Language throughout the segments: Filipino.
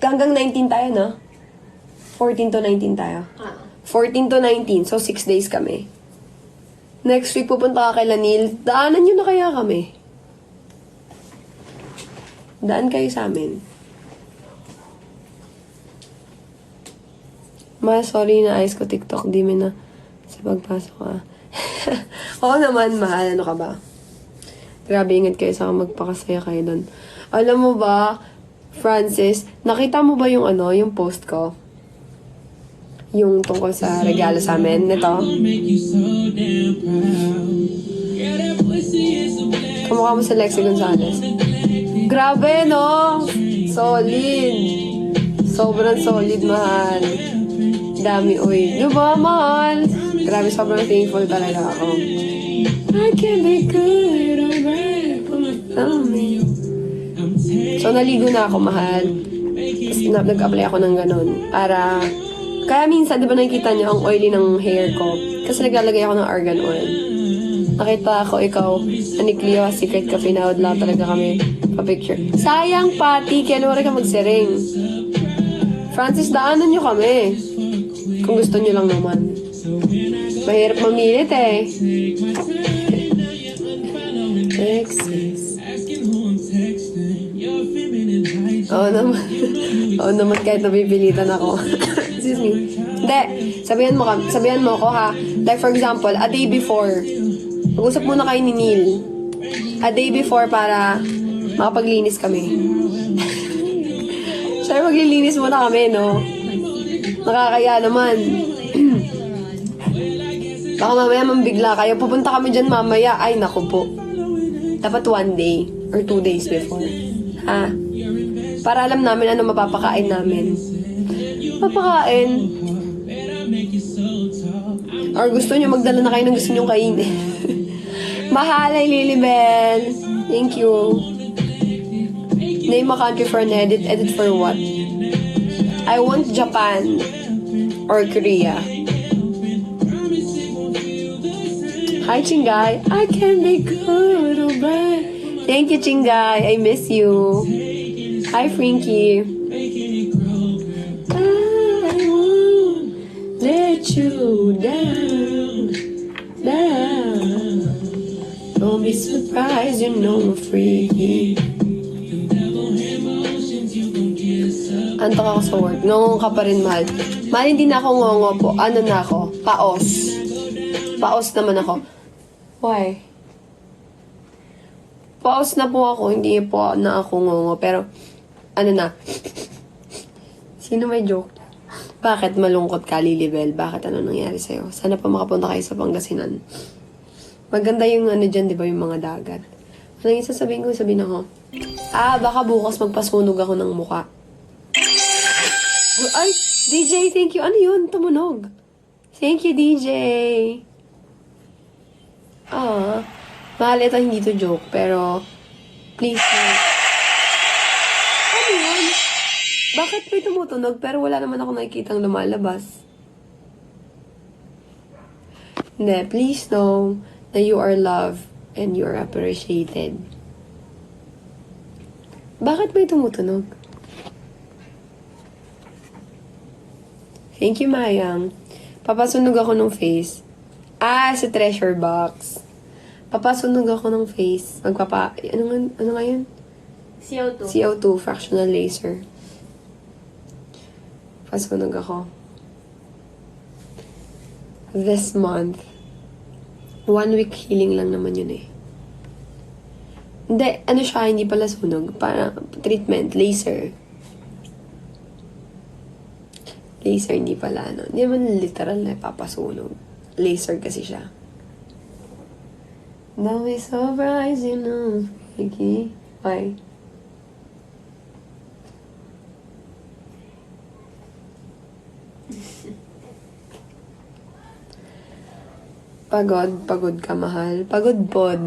hanggang 19 tayo, no? 14 to 19 tayo. 14 to 19, so 6 days kami. Next week pupunta ka kay Lanil. Daanan nyo na kaya kami. Daan kayo sa amin. Sorry na ayos ko TikTok. Di mo na sa pagpasok ka. Oo naman, mahal. Ano ka ba? Grabe, ingat kayo sa magpakasaya kayo doon. Alam mo ba, Francis, nakita mo ba yung yung post ko? Yung tungkol sa regalo sa amin. Ito. Kamukha mo sa Lexi Gonzalez. Grabe, no? Solid. Sobrang solid, mahal. Dami, uy. Diba, mahal? Grabe, sobrang thankful talaga ako. I can be good or bad for my family. So, naligo na ako, mahal. Tapos, nag-apply ako ng ganun. Kaya minsan, di ba nakikita niyo ang oily ng hair ko? Kasi naglalagay ako ng argan oil. Nakita ako, ikaw, ni Cleo, Secret Cafe, nawad lang talaga kami pa-picture. Sayang, Pati, kaya naman ka magsiring. Francis, daanan niyo kami. Kung gusto niyo lang naman. Mahirap mamilit eh. Oo naman. Oo naman, kahit nabipilitan ako. Excuse me. Hindi. Sabihan mo ako ha. Like for example, a day before. Mag-usap muna kayo ni Neil. A day before para makapaglinis kami. Siyempre maglilinis muna kami, no? Nakakaya naman. Baka mamaya mambigla kayo. Pupunta kami dyan mamaya. Ay, naku po. Dapat 1 day or 2 days before. Ha? Para alam namin ano mapapakain namin. Papakain. Or gusto nyo magdala na kayo ng gusto nyo kainin. Mahal ay Lilibel. Thank you. Name a country for an edit. Edit for what? I want Japan or Korea. Hi, Chingay. I can be good or bad. Thank you, Chingay. I miss you. Hi, Frankie. I won't let you down. Don't be surprised, you know I'm free. Antok ako sa work. Ngongo ka pa rin, mahal. Mahal, hindi na ako ngongo po. Ano na ako? Paos. Paos naman ako. Why? Paos na po ako. Hindi po na ako ngongo. Pero, ano na? Sino may joke? Bakit malungkot ka, Lilibel? Bakit ano nangyari sa'yo? Sana pa makapunta kayo sa Pangasinan. Maganda yung dyan, di ba? Yung mga dagat. Ano yung sasabihin ko? Sabihin ako, baka bukas magpasunog ako ng muka. Ay, DJ, thank you. Ano yun? Tumunog. Thank you, DJ. Mahal, ito hindi to joke, pero please, ano yun? Bakit may tumutunog, pero wala naman ako nakikitang lumalabas? Hindi, please know that you are loved and you are appreciated. Bakit may tumutunog? Thank you, Mayang. Papasunog ako ng face. Sa treasure box. Papasunog ako ng face. Ano nga yun? CO2. CO2, fractional laser. Papasunog ako. This month. 1 week healing lang naman yun eh. Hindi, hindi pala sunog. Parang treatment, laser. Laser, hindi pala, Hindi naman literal na papasunog. Laser kasi siya. Don't be surprised, you know, Vicky. Why? Pagod ka, mahal. Pagod pod.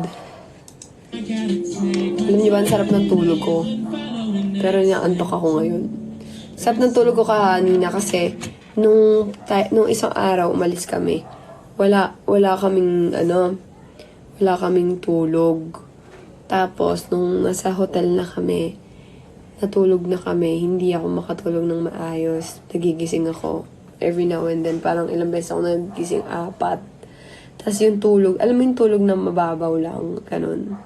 Alam niyo ba, ang sarap ng tulog ko. Pero naantok ako ngayon. Sarap ng tulog ko kanina kasi nung isang araw umalis kami. Wala kaming tulog. Tapos nung nasa hotel na kami, natulog na kami, hindi ako makatulog ng maayos. Nagigising ako every now and then. Parang ilang beses ako nagigising, 4. Tapos yung tulog, alam mo yung tulog na mababaw lang, ganun.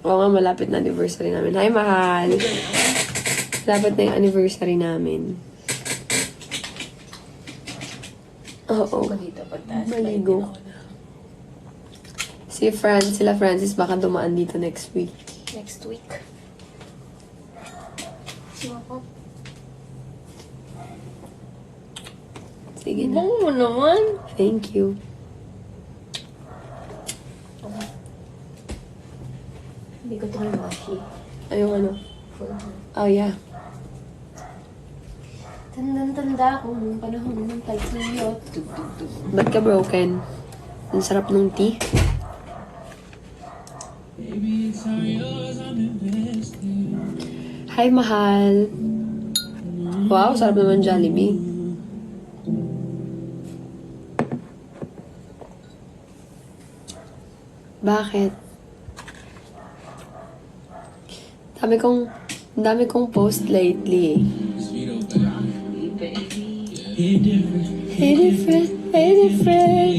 Oo nga, malapit na anniversary namin. Hi, mahal! Malapit na yung anniversary namin. Oo. Maligo. Sila Francis, baka dumaan dito next week. Next week. Sige na. Bango mo naman. Thank you. Hindi ko ito mashi. Ayun, ano? Oh, yeah. Tandang-tanda ko nung panahon ng kalsiyo. Ba't ka broken? Ang sarap ng tea. Hi, mahal. Wow, sarap naman Jollibee. Bakit? Dami kong post lately. Hey different, hey different.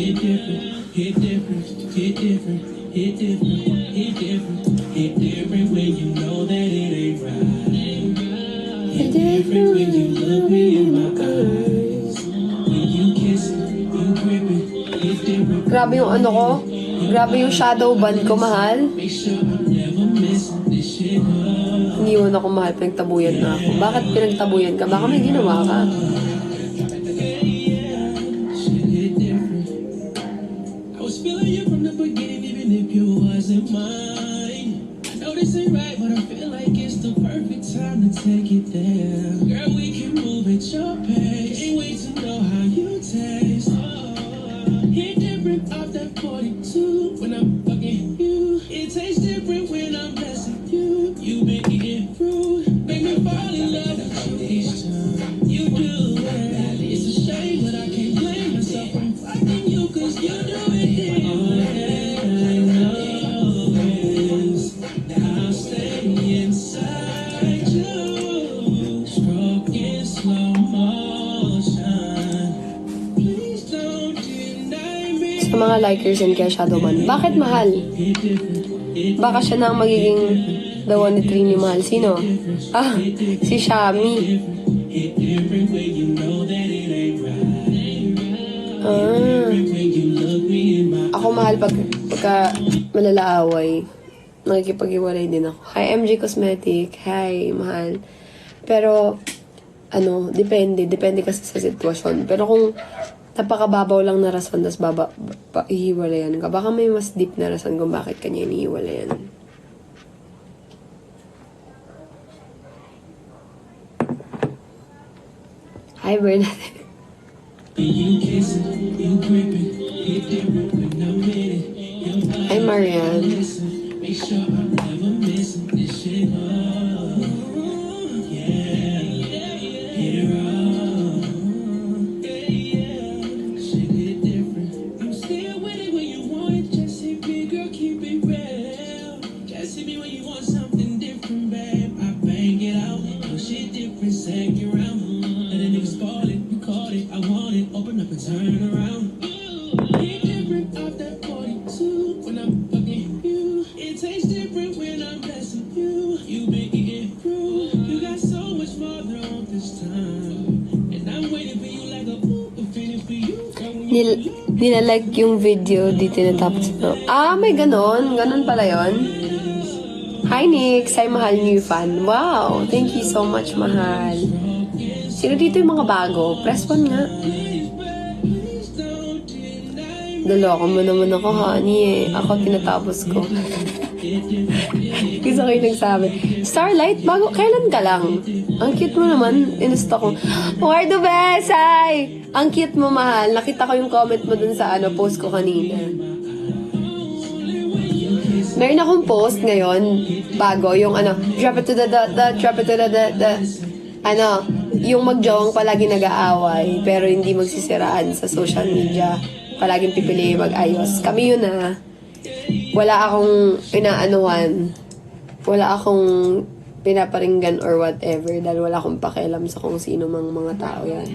Hit different when you know that it ain't right. Hit different when you look me in my eyes. When you kiss it, you grip it. Hit different. Grabe yung ano ko. Grabe yung shadow band ko, mahal. Make sure I'm never messing this shit up. Iniwan ako, mahal. Pinagtabuyan na ako. Bakit pinagtabuyan ka? Baka may ginawa ka. Shit hit different. I was feeling you from the beginning, even if you wasn't mine. I know this ain't right, but I feel like it's the perfect time to take it there. Girl, we can move at your pace. Can't wait to know how you taste. Hit different off that 42 when I'm fucking you. It tastes different when I'm blessing you. You've been eating fruit, make me fall in love with you each time you do it. It's a shame, but I can't blame myself. I'm fucking you 'cause you do it different. I know this. Now I'm staying inside you, stroking slow motion. Please don't deny me. Sa mga likers and kaya Shadowman, bakit mahal? Baka siya na ang magiging the one ni Trini mahal. Sino? Ah, si Shami. Hit different when you know that it ain't right. Ah, When you look me in my ako mahal pagka malalaaway. Nakikipag-iwalay din ako. Hi, MJ Cosmetic. Hi, mahal. Pero, depende. Depende kasi sa sitwasyon. Pero kung napakababaw lang na rason, tas ihiwalayan ka, baka may mas deep na rason kung bakit kanya inihiwalayan. Hi, Bernadette. you kiss it, you grip it. Hit different when I'm in it. Your Hi, Marianne. listen, make sure I'm never missing this shit up. Yeah, hit it wrong. Yeah. Shit hit different. I'm still with it when you want it. Just hit me, girl, keep it real. Just hit me when you want something different, babe. I bang it out. No shit different, second round. Let a nigga spoil it, you caught it. I want it, open up and turn around. Hit different off that 42 when I'm fucking you. It tastes different when I'm blessing you. You've been eating fruit. You got so much more than I want this time. And I'm waiting for you like a poop. I'm feeling for you. Girl, when you Nilalike yung video dito na tapos na. Ah, may ganon. Ganon pala yon. Hi, Nick. Say mahal new fan. Wow. Thank you so much, mahal. Sino dito yung mga bago? Press 1 nga. Daloko mo naman ako, honey eh. Ako tinatapos ko. Gusto ko yung nagsabi. Starlight, bago, kailan ka lang? Ang cute mo naman. Inusta ko. Wardo Besay! Ang cute mo, mahal. Nakita ko yung comment mo dun sa post ko kanina. Meron akong post ngayon, bago, yung drop it to the drop it to the, yung magjawang palagi nag-aaway, pero hindi magsisiraan sa social media. Palaging pipili mag-ayos. Kami yun Wala akong inaanuhan. Wala akong pinaparinggan or whatever dahil wala akong pakialam sa kung sino mang mga tao yan.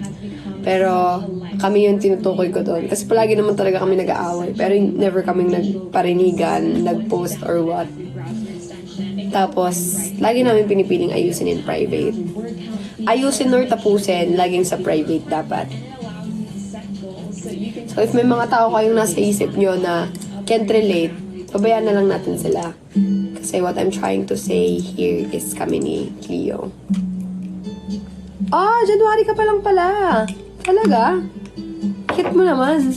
Pero kami yung tinutukoy ko doon. Kasi palagi naman talaga kami nag-aaway. Pero never kaming nagparinigan, nag-post or what. Tapos, lagi namin pinipiling ayusin in private. Ayusin or tapusin, laging sa private dapat. So, if may mga tao kayong nasa isip nyo na can't relate, pabayaan na lang natin sila. Kasi what I'm trying to say here is kami ni Cleo. January ka pa lang pala. Talaga? Hit mo naman.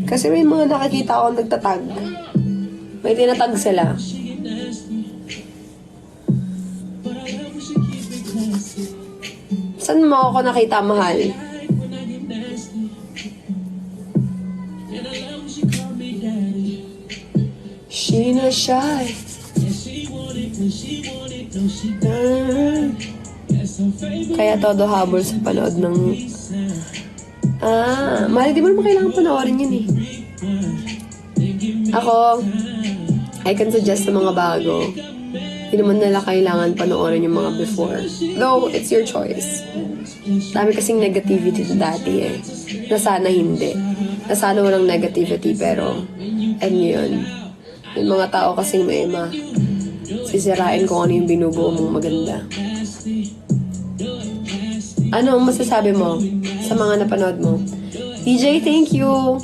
Kasi may mga nakakita akong nagtatag. May tinatag sila. Saan mo ako nakita, mahal? She not shy. Kaya todo habol sa panood ng... mahal, di mo naman kailangan panoorin yun eh. Ako, I can suggest sa mga bago. Hindi naman nila kailangan panoorin yung mga before. Though, it's your choice. Dami kasing negativity dati eh. Na sana hindi. Na sana walang negativity, pero ano yun. Yung mga tao kasing may sisirain kung ano yung binubuo mong maganda. Ano ang masasabi mo sa mga napanood mo? DJ, thank you!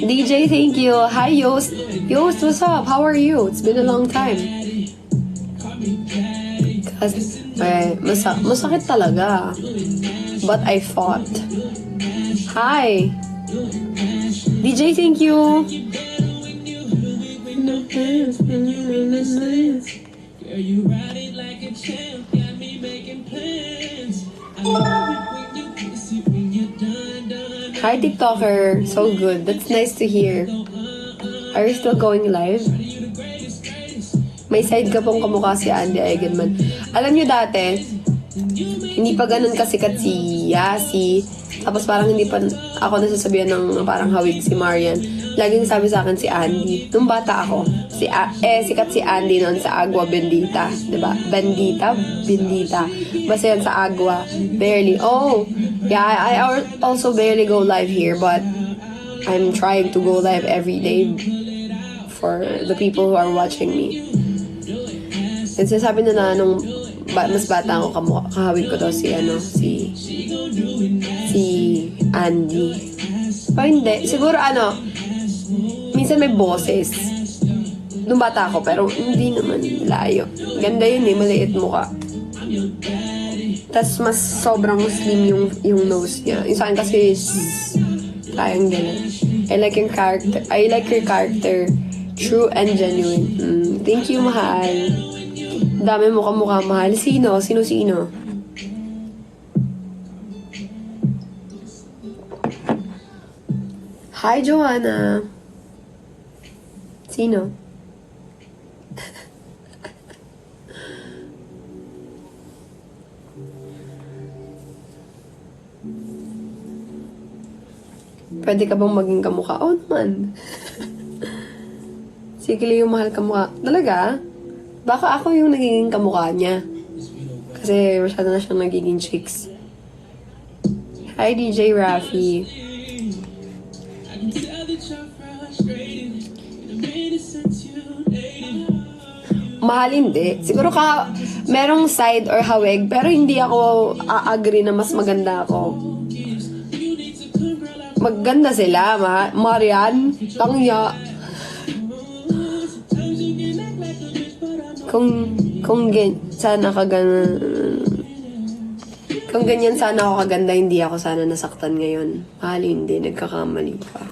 DJ, thank you! Hi, Yost! Yost, what's up? How are you? It's been a long time. Masakit talaga. But I fought. Hi! DJ, thank you! Hi, TikToker. So good. That's nice to hear. Are you still going live? May side ka pong kamukha si Andy Eigenman. Alam nyo dati, hindi pa ganun kasikat si Yasi. Tapos parang hindi pa ako nasasabihan ng parang hawig si Marian. Laging sabi sa akin si Andy. Nung bata ako, sikat si Andy noon sa Agua Bendita. Diba? Bendita? Basta yan sa Agua. Barely. Oh, yeah, I also barely go live here, but I'm trying to go live every day for the people who are watching me. Kasi sabi na nung mas bata ako, kahawig ko daw si Andy. O hindi. Siguro minsan may boses. Nung bata ako, pero hindi naman layo. Ganda yun eh, maliit mukha. Tas mas sobrang slim yung nose niya. Yung sa akin kasi kayang ganun. I like your character. True and genuine. Thank you, mahal. Dami mo kamukha, mahal. Sino? Hi, Joanna. Sino? Pwede ka bang maging kamukha? Oo naman. Sige, yung mahal kamukha. Talaga? Baka ako yung nagiging kamukha niya. Kasi masyado na siyang nagiging chicks. Hi, DJ Rafi. Mahal hindi. Siguro merong side or hawig, pero hindi ako agree na mas maganda ako. Maganda sila, Marian. Tangya. Kung ganyan sana ako kaganda, hindi ako sana nasaktan ngayon. Mahal, hindi. Nagkakamali ka.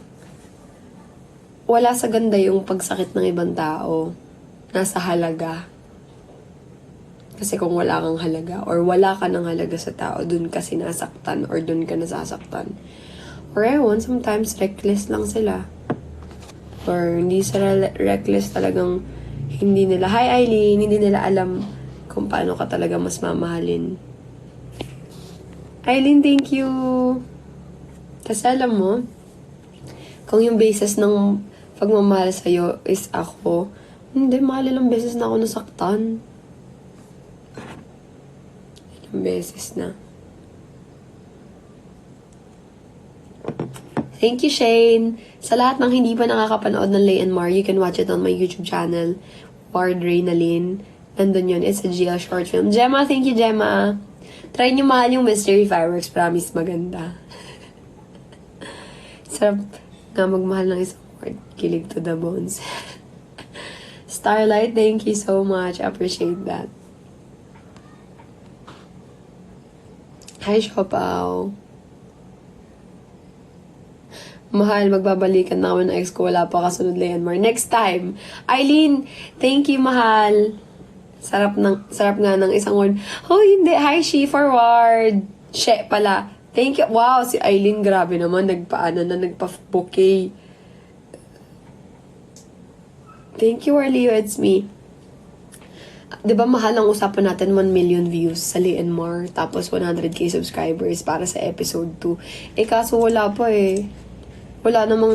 Wala sa ganda yung pagsakit ng ibang tao. Nasa halaga. Kasi kung wala kang halaga or wala ka ng halaga sa tao, dun ka sinasaktan or dun ka nasasaktan. Or ewan, sometimes reckless lang sila. Or hindi sila reckless, talagang hindi nila, hi Eileen, hindi nila alam kung paano ka talaga mas mamahalin. Eileen, thank you. Kasi alam mo, Kung yung basis ng pagmamahal sa'yo is ako, hindi, mahal ilang beses na ako nasaktan. Ilang beses na. Thank you, Shane. Sa lahat ng hindi pa nakakapanood ng Lay and Mar, you can watch it on my YouTube channel, Ward Reynalyn. Nandun yun. It's a GL short film. Gemma, thank you, Gemma. Try niyo mahal yung Mystery Fireworks. Promise, maganda. Sarap nga magmahal ng isang word. Kilig to the bones. Starlight, thank you so much. Appreciate that. Hi, Shopaw. Mahal, magbabalikan na ako ng ex ko. Wala pa kasunod Leon Mar. Next time. Eileen, thank you, mahal. Sarap nga ng isang word. Oh, hindi. Hi, she, forward. She pala. Thank you. Wow, si Eileen, grabe naman. Nagpa-bouquet. Thank you, Arleo. It's me. Diba mahal ang usapan natin 1 million views sa Leon Mar. Tapos 100k subscribers para sa episode 2. Kaso wala pa eh. Wala namang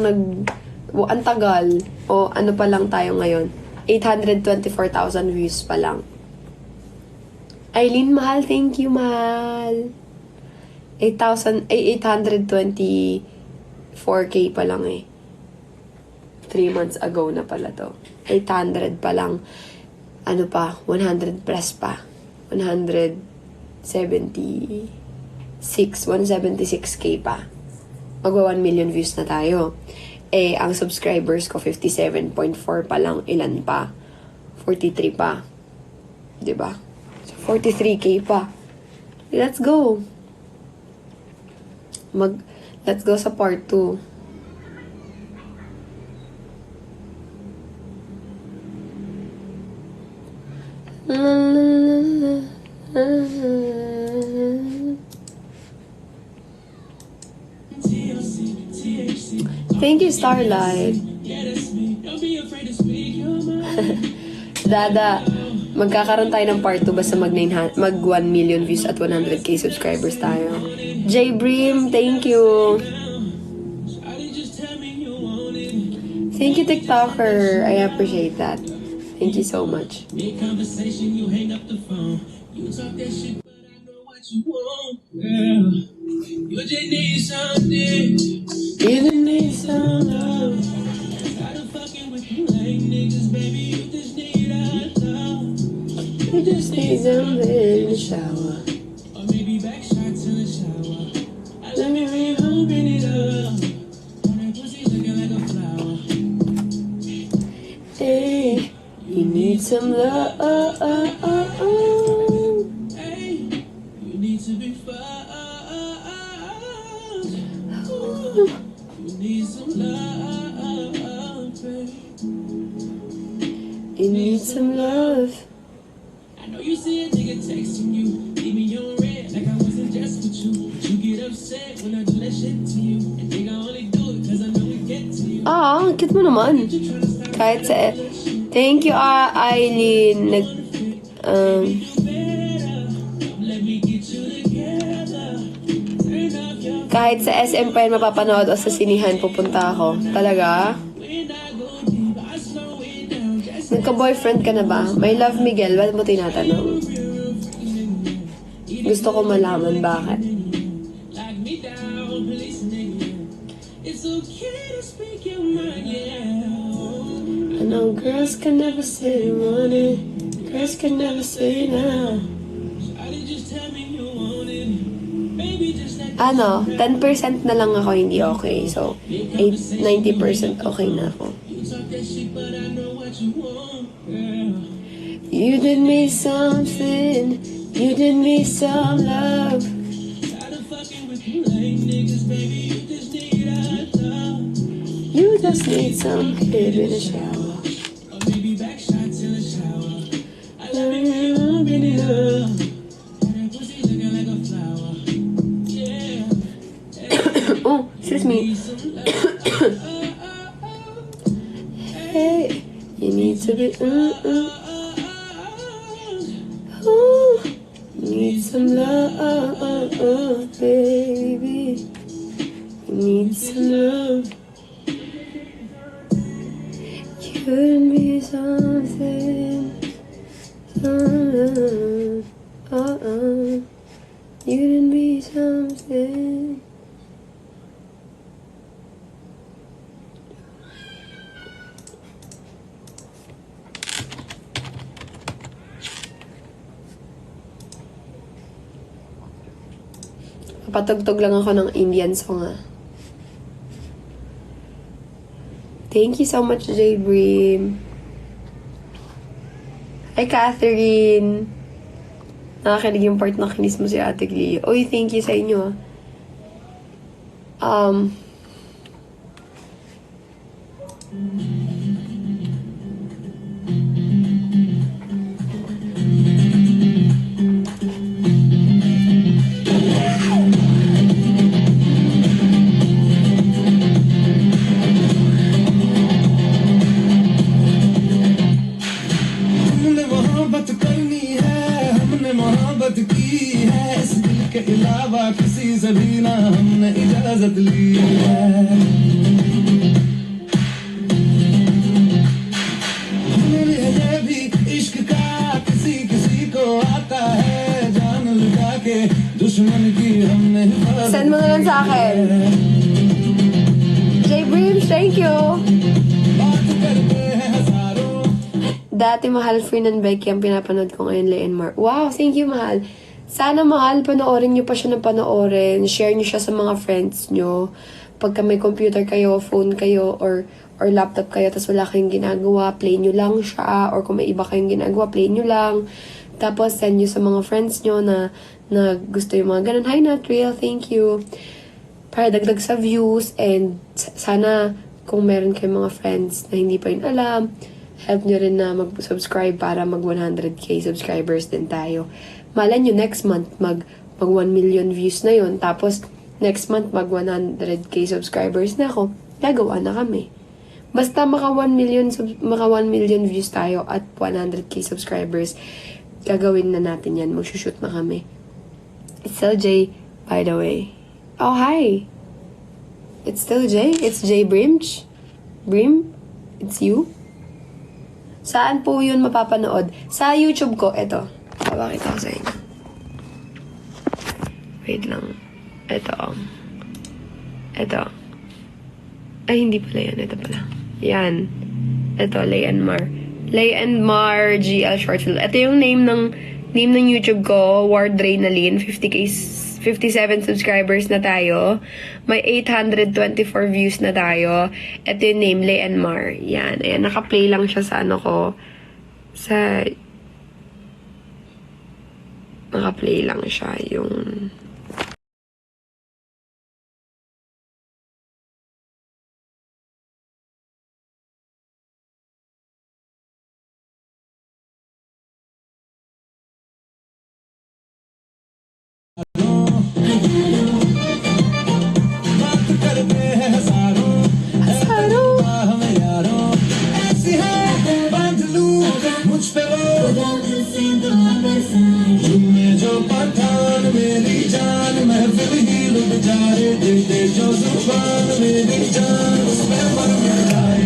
ang tagal. O ano pa lang tayo ngayon? 824,000 views pa lang. Eileen, mahal. Thank you, mahal. 824k pa lang eh. 3 months ago na pala to. 800 pa lang. Ano pa? 100 plus pa. 176k pa. Magwa 1 million views na tayo. Ang subscribers ko, 57.4 pa lang. Ilan pa? 43 pa. Diba? So, 43k pa. Let's go. Let's go sa part 2. Thank you, Starlight. Dada, magkakaroon tayo ng part 2 basta mag 1 million views at 100k subscribers tayo. J Brim, thank you. Thank you, TikToker. I appreciate that. Thank you so much. You hang up the phone. You talk that shit, but I know what you want, girl. You just need something. You need some love. Tired of fucking with you like niggas, baby. You just need a love. You just need something in the shower. Or maybe back shots in the shower. I love you when you open it up. On that pussy looking like a flower. Hey, you need some love. Hey, you need to be fine. You need some love, baby. You need some love. I know you see a nigga texting you, leave me on red like I wasn't just with you. But you get upset when I do that shit to you, and think I only do it cause I know we get to you. Ang cute mo naman. Kahit sa... Thank you, Eileen. Let me get you together. Turn off your Kahit sa SM pa yun mapapanood o sa sinihan pupunta ako. Talaga? when I go deep, I slow it down. Just Nagka-boyfriend ka na ba? My love, Miguel. Ba't mo tinatanong? Gusto ko malaman bakit. lock me down, police nigga. It's okay to speak your mind, yeah. I know girls can never say they want it. Girls can never say now. Shawty, just tell me you want it. Baby, just let Ano, 10% na lang ako hindi okay. So, 90% okay na ako. you talk that shit, but I know what you want, girl. You did me something. You did me some love. Tired of fucking with you like niggas, baby. You just need a love. You just need some head in the shower. Or maybe back shots in the shower. I love it when you open it up. And that pussy looking like a flower. Yeah. Oh, excuse me. Hey, you need to be. Oh, you need some love, baby. You need some love. Couldn't be something. You didn't be something. Patugtog lang ako ng Indian song Thank you so much, J. Brim. Hi, Catherine. Nakakilig yung part na kinis mo si Ate Glee. Uy, thank you sa inyo. हमने मोहब्बत करनी है, हमने मोहब्बत की है, इस दिल के अलावा किसी से भी ना हमने इजाजत ली है। हमने ये भी इश्क का किसी किसी को आता है, जान लगा के दुश्मन की हमने हिफाजत Send mo na lang sa akin. J. Brim, thank you. बात करते हैं हजारों। Dati mahal Fernan Becky ang pinapanood ko ngayon, Leon Mar. Wow, thank you, mahal. Sana mahal, panoorin nyo pa siya ng panoorin. Share nyo siya sa mga friends nyo. Pagka may computer kayo, phone kayo, or laptop kayo, tapos wala kayong ginagawa, play nyo lang siya. Or kung may iba kayong ginagawa, play nyo lang. Tapos send nyo sa mga friends nyo na gusto yung mga ganun. Hi, not real, thank you. Para dagdag sa views, and sana kung meron kayong mga friends na hindi pa yun alam, help nyo rin na mag-subscribe para mag 100k subscribers din tayo. Malay nyo, next month, mag 1 million views na yon. Tapos, next month, mag 100k subscribers na ako. Gagawa na kami. Basta maka 1 million views tayo at 100k subscribers, gagawin na natin yan. Mag-shoot na kami. It's still J, by the way. Oh, hi! It's still J? It's J Brimch? Brim? It's you? Saan po yun mapapanood? Sa YouTube ko, eto. Papakita ko sa inyo. Wait lang. Eto. Eto. Ay, hindi pala yan. Ito pala. Yan. Eto, Leon Mar. Leon Mar GL Short Film. Ito yung name ng YouTube ko. Ward Reynalyn. 57 subscribers na tayo. May 824 views na tayo. Ito yung name, Leon Mar. Yan. Ayan, naka-play lang siya sa ano ko. Naka-play lang siya yung... बात करते हैं हजारों, हमें यारों, ऐसी है बांध लूं मुझ पे वो झूमे जो पठान मेरी जान, महफिल ही लुट जाए, दे दे जो जुबान मेरी जान, उसमें मर जाए।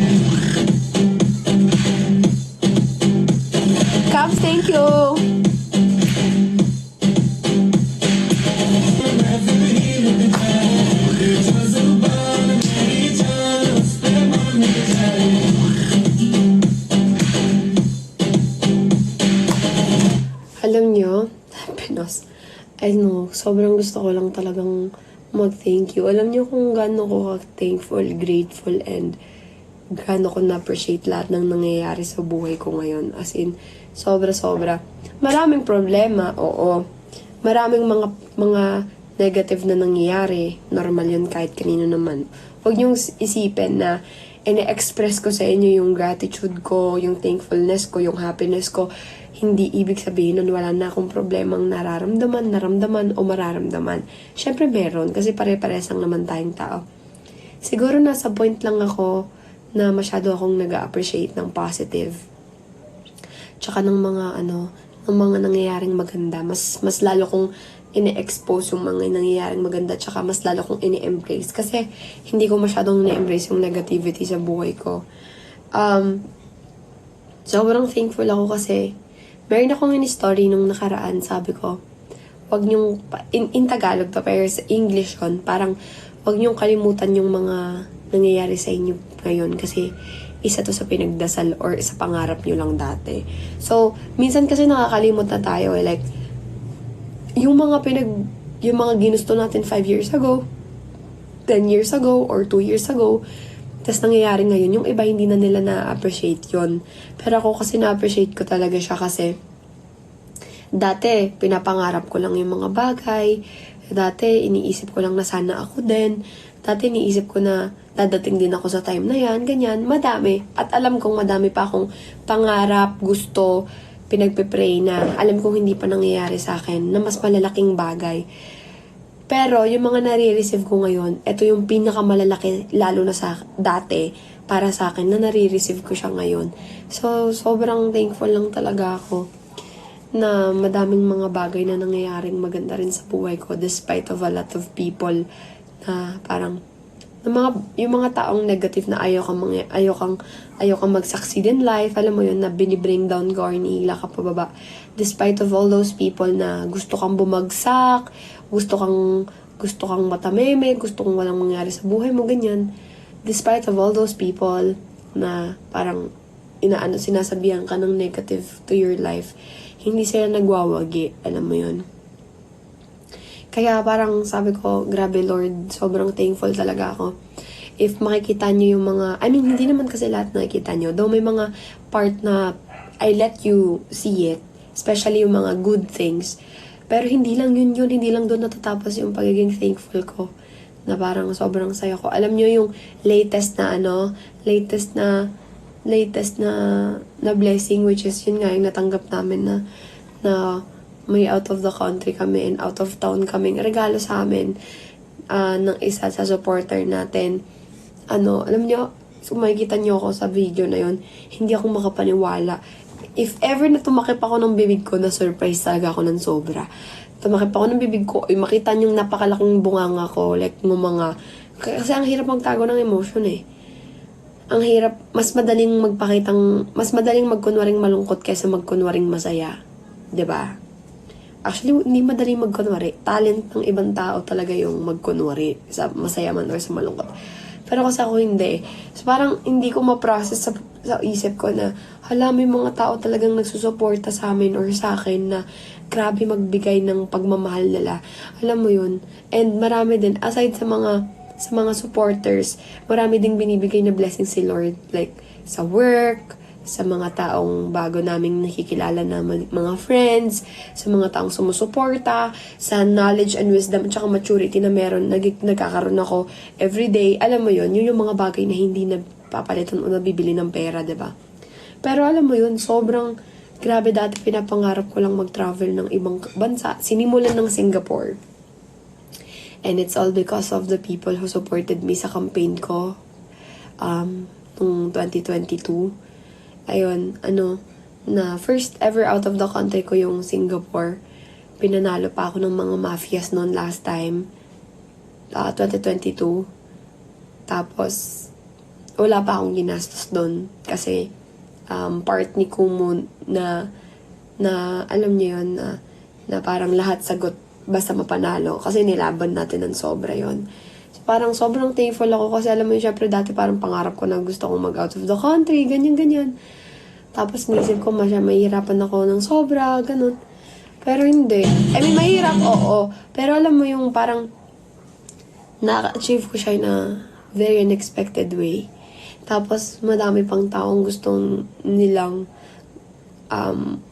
Caps, thank you! महफिल ही लुट जाए, दे जो जुबान मेरी जान, उसमें मर जाए। Alam nyo, Pinos, I know, sobrang gusto ko lang talagang mag-thank you. Alam nyo kung gaano ko thankful, grateful, and gaano ko na-appreciate lahat ng nangyayari sa buhay ko ngayon. As in, sobra-sobra. Maraming problema, oo. Maraming mga negative na nangyayari. Normal yun kahit kanino naman. Huwag niyong isipin na ine-express ko sa inyo yung gratitude ko, yung thankfulness ko, yung happiness ko. Hindi ibig sabihin nun wala na akong problemang naramdaman o mararamdaman. Syempre meron kasi pare-pares lang naman tayong tao. Siguro nasa point lang ako na masyado akong nag-appreciate ng positive. Tsaka ng mga nangyayaring maganda. Mas lalo kong ine-expose yung mga nangyayaring maganda, tsaka mas lalo kong ini-embrace. Kasi hindi ko masyadong ini-embrace yung negativity sa buhay ko. sobrang thankful ako kasi meron akong in-story nung nakaraan, sabi ko, wag niyong, in Tagalog to, pero sa English yun, parang wag niyong kalimutan yung mga nangyayari sa inyo ngayon kasi isa to sa pinagdasal or sa pangarap niyo lang dati. So, minsan kasi nakakalimot na tayo like, yung mga ginusto natin 5 years ago, 10 years ago, or 2 years ago, tas nangyayari ngayon, yung iba hindi na nila na-appreciate yon. Pero ako kasi na-appreciate ko talaga siya kasi dati, pinapangarap ko lang yung mga bagay. Dati, iniisip ko lang na sana ako din. Dati, iniisip ko na dadating din ako sa time na yan, ganyan. Madami. At alam kong madami pa akong pangarap, gusto, pinagpe-pray na alam kong hindi pa nangyayari sa akin na mas malalaking bagay. Pero, yung mga nare-receive ko ngayon, ito yung pinakamalalaki, lalo na sa dati, para sa akin, na nare-receive ko siya ngayon. So, sobrang thankful lang talaga ako na madaming mga bagay na nangyayaring maganda rin sa buhay ko despite of a lot of people na parang, yung mga taong negative na ayaw kang mag-succeed in life, alam mo yun, na binibring down ka or nihila ka pababa. Despite of all those people na gusto kang bumagsak, gusto kang matameme, gusto kang walang mangyari sa buhay mo, ganyan. Despite of all those people na parang sinasabihan ka ng negative to your life, hindi sila nagwawagi, alam mo yun. Kaya parang sabi ko, grabe Lord, sobrang thankful talaga ako. If makikita niyo yung mga, hindi naman kasi lahat nakikita niyo, though may mga part na I let you see it, especially yung mga good things. Pero hindi lang yun, hindi lang doon natatapos yung pagiging thankful ko. Na parang sobrang saya ko. Alam niyo yung latest na blessing, which is yun nga yung natanggap namin na may out of the country kami and out of town kaming regalo sa amin ng isa sa supporter natin. Alam niyo, kung makikita niyo ako sa video na yun, hindi ako makapaniwala. If ever na tumakip ako ng bibig ko, na surprise talaga ako ng sobra. Tumakip ako ng bibig ko, makita niyo yung napakalaking bunganga ko, like mga, kasi ang hirap magtago ng emotion eh. Ang hirap, mas madaling magkunwaring malungkot kaysa magkunwaring masaya. 'Di ba? Actually, hindi madaling magkunwari. Talent ng ibang tao talaga yung magkunwari sa masaya man or sa malungkot. Pero kasi ako hindi. So parang hindi ko ma-process sa isip ko na may mga tao talagang nagsusuporta sa amin or sa akin na grabe magbigay ng pagmamahal nila. Alam mo yun. And marami din, aside sa mga supporters, marami ding binibigay na blessing si Lord. Like, sa work, sa mga taong bago naming nakikilala na mga friends, sa mga taong sumusuporta, sa knowledge and wisdom at saka maturity na meron, nagkakaroon ako everyday. Alam mo yun yung mga bagay na hindi napapalitan o nabibili ng pera, diba? Pero alam mo yun, sobrang grabe dati pinapangarap ko lang mag-travel ng ibang bansa. Sinimulan ng Singapore. And it's all because of the people who supported me sa campaign ko noong 2022. Ayun, na first ever out of the country ko yung Singapore. Pinanalo pa ako ng mga mafias noon last time, 2022. Tapos, wala pa akong ginastos doon kasi part ni Kumu na alam niyo yun, na parang lahat sagot basta mapanalo. Kasi nilaban natin ng sobra yon. So, parang sobrang thankful ako kasi alam mo yun, syempre dati parang pangarap ko na gusto kong mag-out of the country, ganyan. Tapos nisip ko mahirapan ako ng sobra, ganun. Pero hindi. Mahirap, oo. Pero alam mo yung parang na-achieve ko siya na very unexpected way. Tapos madami pang taong gustong nilang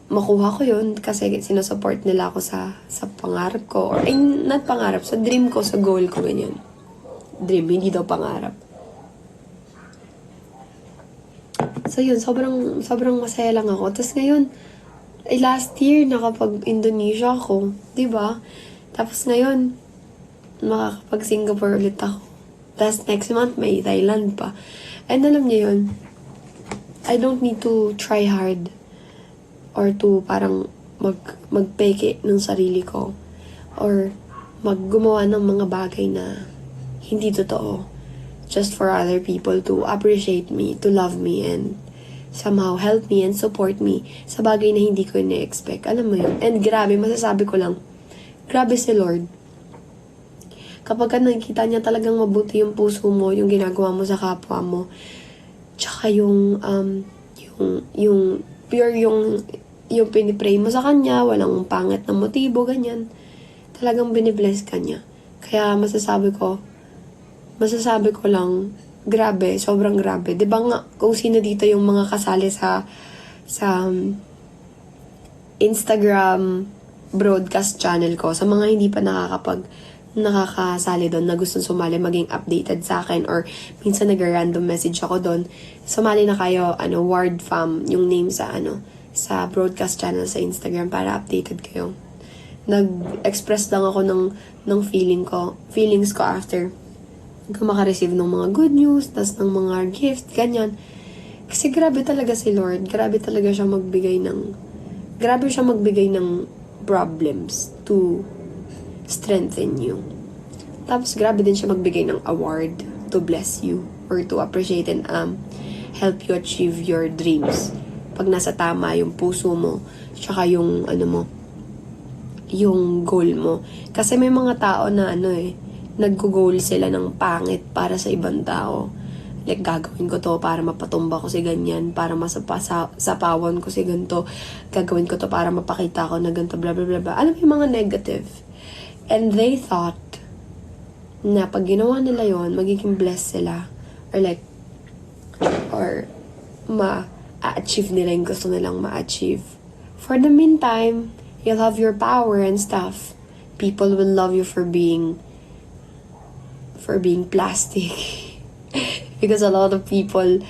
makuha ko yun kasi sinusupport nila ako sa pangarap ko. Or, not pangarap, sa dream ko, sa goal ko, ganyan. Dream, hindi daw pangarap. So yun, sobrang masaya lang ako. Tapos ngayon, last year, nakapag-Indonesia ako. Diba? Tapos ngayon, makakapag-Singapore ulit ako. Tapos next month, may Thailand pa. And alam niyo yun, I don't need to try hard or to parang magpeke ng sarili ko or maggumawa ng mga bagay na hindi totoo just for other people to appreciate me, to love me, and somehow help me and support me sa bagay na hindi ko ina-expect. Alam mo yun? And grabe, masasabi ko lang, grabe si Lord. Kapag nakikita niya talagang mabuti yung puso mo, yung ginagawa mo sa kapwa mo, tsaka yung pure yung pinipray mo sa kanya, walang pangit na motibo, ganyan. Talagang binibless ka niya. Kaya masasabi ko lang, grabe, sobrang grabe. Diba nga, kung sino dito yung mga kasali sa Instagram broadcast channel ko, sa mga hindi pa nakakasali doon na gustong sumali, maging updated sa akin, or minsan nag-random message ako doon, sumali na kayo, Ward Fam, yung name sa broadcast channel sa Instagram para updated kayo. Nag-express lang ako ng feelings ko after ko makareceive ng mga good news, tas ng mga gift, ganyan. Kasi grabe talaga si Lord. Grabe siya magbigay ng problems to strengthen you. Tapos grabe din siya magbigay ng award to bless you or to appreciate and help you achieve your dreams. Pag nasa tama yung puso mo, tsaka yung yung goal mo. Kasi may mga tao na nag-goal sila ng pangit para sa ibang tao. Like, gagawin ko to para mapatumba ko si ganyan, para masapawan ko si ganito, gagawin ko to para mapakita ko na ganito, blah, blah, blah, blah. Alam mo yung mga negative. And they thought na pag ginawa nila yon magiging blessed sila. Or ma-achieve nila yung gusto nilang ma-achieve. For the meantime, you'll have your power and stuff. People will love you for being plastic. Because a lot of people,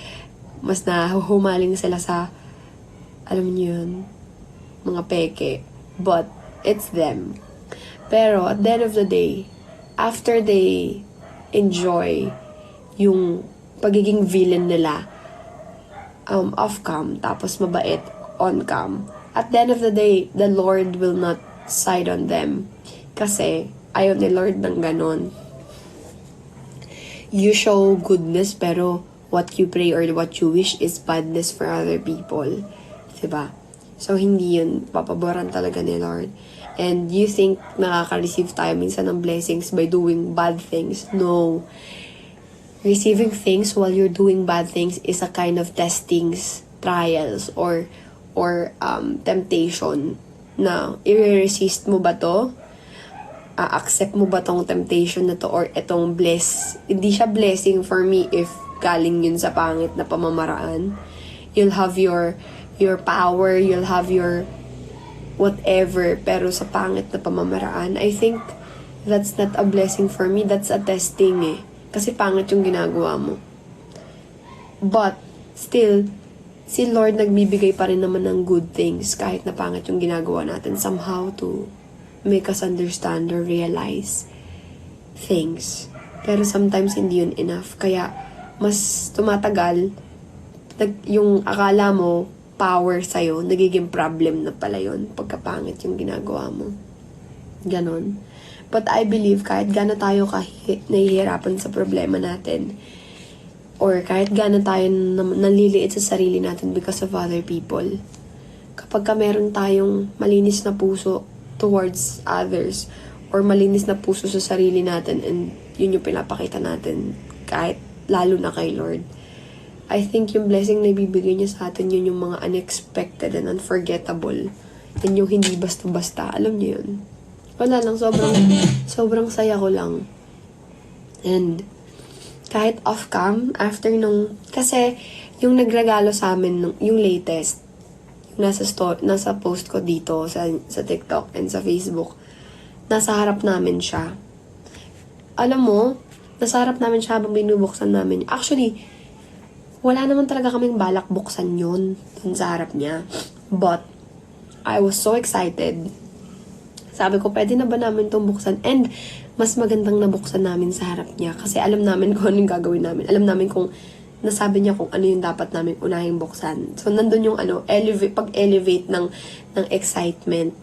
mas nahuhumaling sila sa, alam niyo yun, mga peke. But, it's them. Pero, at the end of the day, after they enjoy yung pagiging villain nila, off-cam, tapos mabait on-cam, at the end of the day, the Lord will not side on them. Kasi, ayaw ni Lord ng ganon. You show goodness, pero what you pray or what you wish is badness for other people. Diba? So, hindi yun papaboran talaga ni Lord. And you think nakaka-receive tayo minsan ng blessings by doing bad things. No. Receiving things while you're doing bad things is a kind of testings, trials, or temptation na i-resist mo ba to? Accept mo ba tong temptation na to, or etong hindi siya blessing for me if galing yun sa pangit na pamamaraan. You'll have your power, you'll have your whatever, pero sa pangit na pamamaraan. I think that's not a blessing for me, that's a testing kasi pangit yung ginagawa mo. But still, si Lord nagbibigay pa rin naman ng good things kahit na pangit yung ginagawa natin, somehow to make us understand or realize things. Pero sometimes hindi yun enough. Kaya mas tumatagal, yung akala mo power sa'yo, nagiging problem na pala yun pagkapangit yung ginagawa mo. Ganon. But I believe kahit gaano tayo nahihirapan sa problema natin, or kahit gaano tayo naliliit sa sarili natin because of other people, kapag meron tayong malinis na puso towards others, or malinis na puso sa sarili natin, and yun yung pinapakita natin kahit lalo na kay Lord, I think yung blessing na ibibigay niya sa atin, yun yung mga unexpected and unforgettable, and yung hindi basta-basta. Alam niyo yun? Wala lang, sobrang saya ko lang. And kahit off-cam, after kasi yung nagregalo sa amin, yung latest, nasa post ko dito sa TikTok and sa Facebook, nasa harap namin siya. Alam mo, nasa harap namin siya habang binubuksan namin. Actually, wala naman talaga kaming balak buksan yun dun sa harap niya. But, I was so excited. Sabi ko, pwede na ba namin itong buksan? And, mas magandang nabuksan namin sa harap niya. Kasi alam namin kung ano yung gagawin namin. Alam namin kung nasabi niya kung ano yung dapat namin unahing buksan. So, nandun yung pag-elevate ng excitement.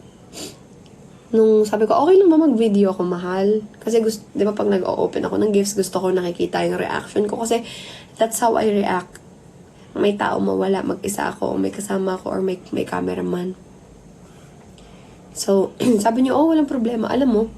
Nung sabi ko, okay lang ba mag-video ako, mahal? Kasi gusto, di ba pag nag-open ako ng gifts, gusto ko nakikita yung reaction ko. Kasi that's how I react may tao mawala, mag-isa ako, o may kasama ako, or may cameraman. So, sabi niyo, walang problema. Alam mo,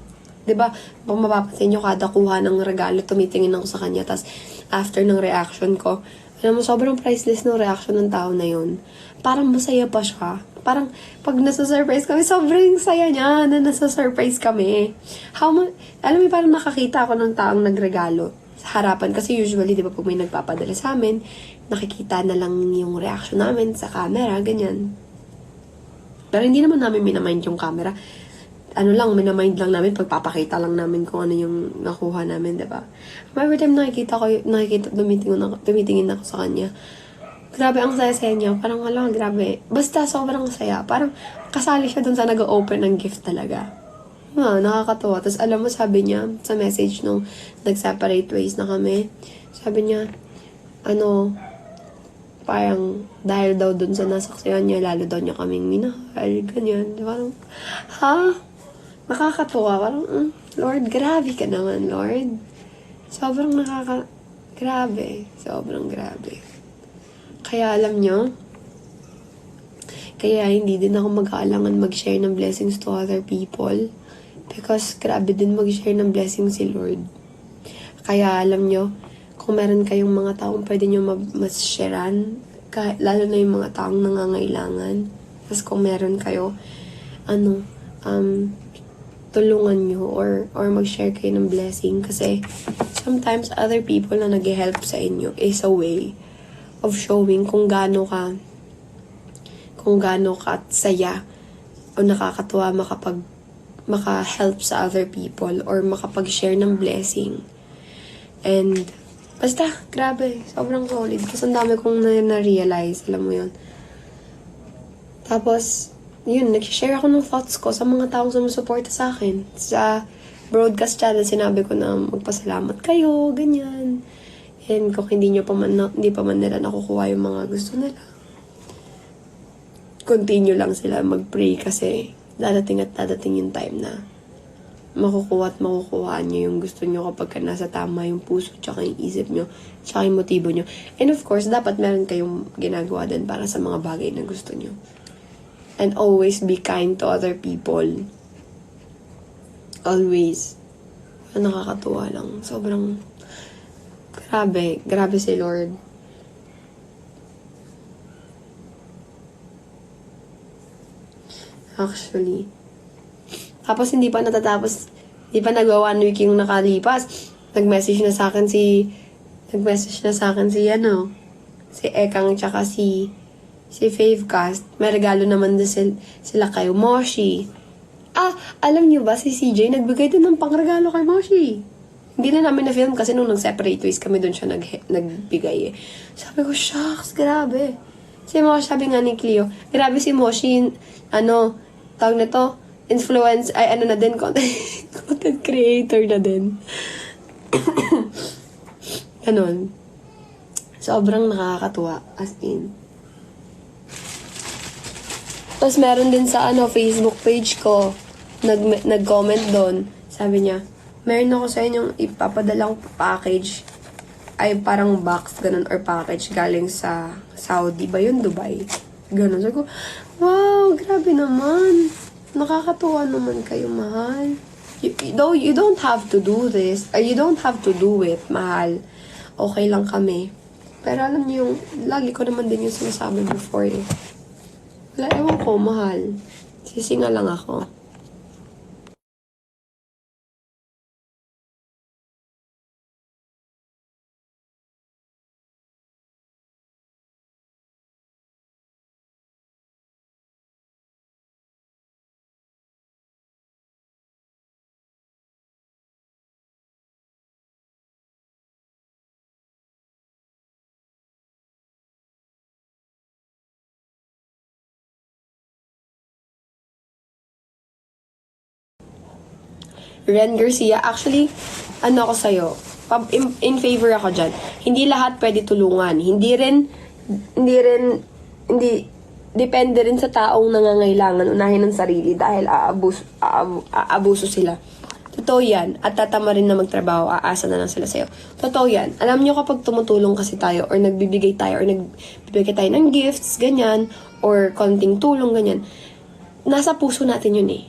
'di ba? Kung mapapansin niyo, kada kuha ng regalo, tumitingin ako sa kanya. Tapos, after ng reaction ko, alam mo, sobrang priceless ng reaction ng tao na yun. Parang masaya pa siya. Parang, pag nasa-surprise kami, sobrang saya niya na nasa-surprise kami. Alam mo, parang nakakita ako ng taong nagregalo sa harapan. Kasi usually, di ba, pag may nagpapadala sa amin, nakikita na lang yung reaction namin sa camera, ganyan. Pero hindi naman namin minamind yung camera. Minamind lang namin, pagpapakita lang namin kung ano yung nakuha namin, diba? Every time tumitingin ako sa kanya, grabe ang saya-saya niya. Parang, grabe. Basta sobrang saya. Parang, kasali siya dun sa nag-open ng gift talaga. Nakakatawa. Tapos, alam mo, sabi niya, sa message nung nag-separate ways na kami, sabi niya, parang, dahil daw dun sa nasaksiyan niya, lalo daw niya kaming minahal, ganyan. Parang, nakakatuwa. Parang, Lord, grabe ka naman, Lord. Sobrang grabe. Sobrang grabe. Kaya alam nyo, kaya hindi din ako mag-aalangan mag-share ng blessings to other people. Because grabe din mag-share ng blessings si Lord. Kaya alam nyo, kung meron kayong mga taong pwede nyo mas-sharean, lalo na yung mga taong nangangailangan. Tapos kung meron kayo, tulungan nyo or mag-share kayo ng blessing. Kasi sometimes other people na nag-help sa inyo is a way of showing kung gaano ka saya o nakakatuwa maka-help sa other people or makapag-share ng blessing. And basta, grabe, sobrang solid. Kasi ang dami kong na-realize, alam mo yun. Tapos, yun, nag-share ako ng thoughts ko sa mga taong sumusuporta sa akin. Sa broadcast channel, sinabi ko na magpasalamat kayo, ganyan. And kung hindi pa man nila nakukuha yung mga gusto nila, continue lang sila mag-pray kasi dadating yung time na makukuha nyo yung gusto nyo kapag nasa tama yung puso, tsaka yung isip nyo, tsaka yung motibo nyo. And of course, dapat meron kayong ginagawa din para sa mga bagay na gusto nyo. And always be kind to other people. Always. Nakakatuwa lang. Sobrang grabe si Lord. Actually. Tapos hindi pa nagwa 1 week yung nakalipas. Nag-message na sa akin si Ekang tsaka si Favecast. May regalo naman din sila kay Moshi. Alam niyo ba, si CJ nagbigay din ng pangregalo kay Moshi. Hindi na namin na-film kasi nung nag-separate ways kami doon siya nagbigay eh. Sabi ko, shucks, grabe. Si Moshi, sabi nga ni Cleo, grabe si Moshi, tawag na to, content creator na din. Ganon. Sobrang nakakatuwa, as in. Tapos meron din sa Facebook page ko, nag-comment doon. Sabi niya, meron ako sa inyong ipapadalang package. Ay parang box, ganun, or package galing sa Saudi ba yun? Dubai? Ganun. Sabi ko, wow, grabe naman. Nakakatuwa naman kayo, mahal. You don't have to do this. You don't have to do it, mahal. Okay lang kami. Pero alam niyo, lagi ko naman din yung sinasabi before eh. Wala, ewan ko, mahal. Sisinga lang ako. Ren Garcia, actually, ako sa'yo, in favor ako dyan. Hindi lahat pwede tulungan. Depende rin sa taong nangangailangan unahin ng sarili dahil aabuso sila. Totoo yan. At tatama rin na magtrabaho, aasa na lang sila sa'yo. Totoo yan. Alam nyo kapag tumutulong kasi tayo or nagbibigay tayo or nagbibigay tayo ng gifts, ganyan, or konting tulong, ganyan, nasa puso natin yun eh.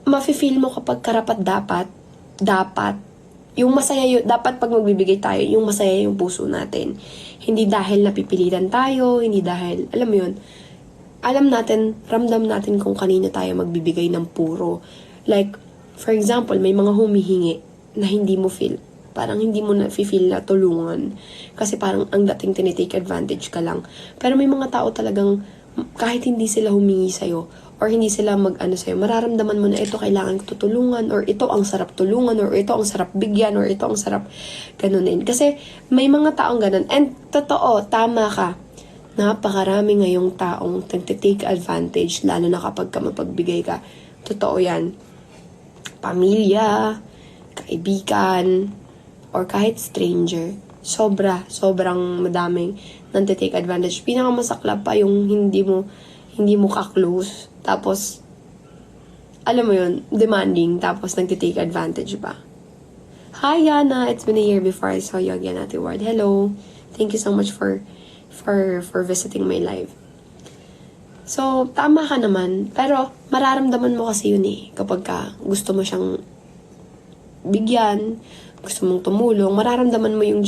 Mafe-feel mo kapag karapat dapat, yung masaya yun, dapat pag magbibigay tayo, yung masaya yung puso natin. Hindi dahil napipilitan tayo, hindi dahil, alam mo yun, alam natin, ramdam natin kung kanino tayo magbibigay ng puro. Like, for example, may mga humihingi na hindi mo feel. Parang hindi mo na feel na tulungan. Kasi parang ang dating tinitake advantage ka lang. Pero may mga tao talagang, kahit hindi sila humingi sa'yo, or hindi sila mag-ano sa'yo, mararamdaman mo na ito kailangan ko tutulungan, or ito ang sarap tulungan, or ito ang sarap bigyan, or ito ang sarap ganunin. Kasi may mga taong ganun. And totoo, tama ka. Napakarami ngayong taong nagtitake advantage, lalo na kapag ka mapagbigay ka. Totoo yan. Pamilya, kaibigan, or kahit stranger. Sobrang madaming nagtitake advantage. Pinakamasaklap pa yung hindi mo ka-close. Tapos, alam mo yun, demanding. Tapos nagtitake advantage pa. Hi, Yana. It's been a year before I saw you again at the ward. Hello. Thank you so much for visiting my live. So, tama ka naman. Pero, mararamdaman mo kasi yun eh. Kapag ka gusto mo siyang bigyan, gusto mong tumulong, mararamdaman mo yung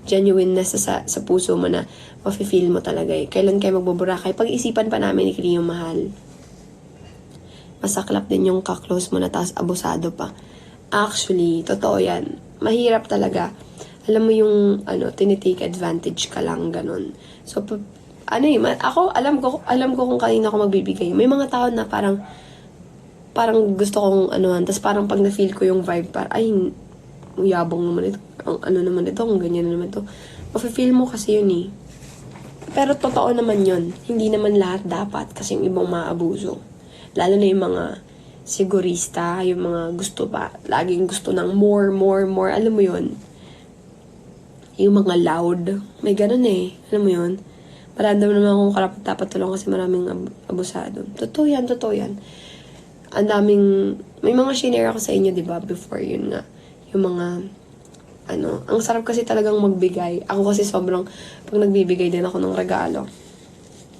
genuineness sa puso mo na mafe-feel mo talaga eh. Kailan kayo magbuburakay? Pag-isipan pa namin ni Cleo Mahal. Masaklap din yung ka-close mo na tapos abusado pa. Actually, totoo yan. Mahirap talaga. Alam mo yung, tinitake advantage ka lang, ganun. So, ako, alam ko kung kanina ako magbibigay. May mga tao na parang gusto kong tapos parang pag na-feel ko yung vibe, ay, yabang naman ito. Ang naman ito, ang ganyan naman ito. Mafe-feel mo kasi yun eh. Pero totoo naman yun. Hindi naman lahat dapat kasi yung ibang maabuso. Lalo na yung mga sigurista, yung mga gusto pa, laging gusto ng more. Alam mo yun? Yung mga loud. May ganun eh. Alam mo yun? Maramdaman naman akong karapat dapat tulong kasi maraming abusado. Totoo yan. Ang daming, may mga shinare ako sa inyo, diba? Before yun nga. Yung mga, ang sarap kasi talagang magbigay. Ako kasi sobrang, pag nagbibigay din ako ng regalo,